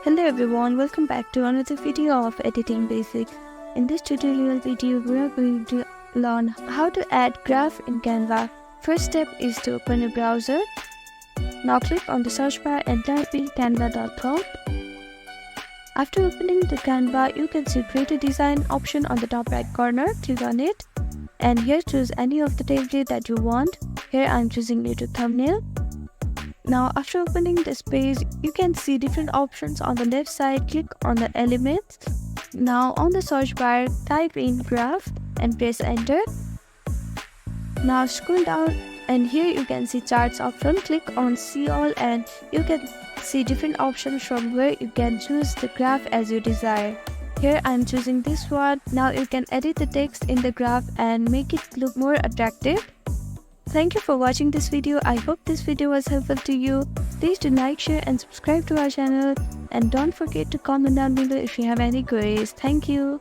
Hello everyone, welcome back to another video of Editing Basics. In this tutorial video, we are going to learn how to add graph in Canva. First step is to open your browser. Now click on the search bar and type in canva.com. After opening the Canva, you can see create a design option on the top right corner. Click on it and here choose any of the template that you want. Here I am choosing YouTube thumbnail. Now after opening this page, you can see different options on the left side. Click on the elements. Now on the search bar, type in graph and press enter. Now scroll down and here you can see charts option. Click on see all and you can see different options from where you can choose the graph as you desire. Here I am choosing this one. Now you can edit the text in the graph and make it look more attractive. Thank you for watching this video. I hope this video was helpful to you. Please do like, share and subscribe to our channel. And don't forget to comment down below if you have any queries. Thank you.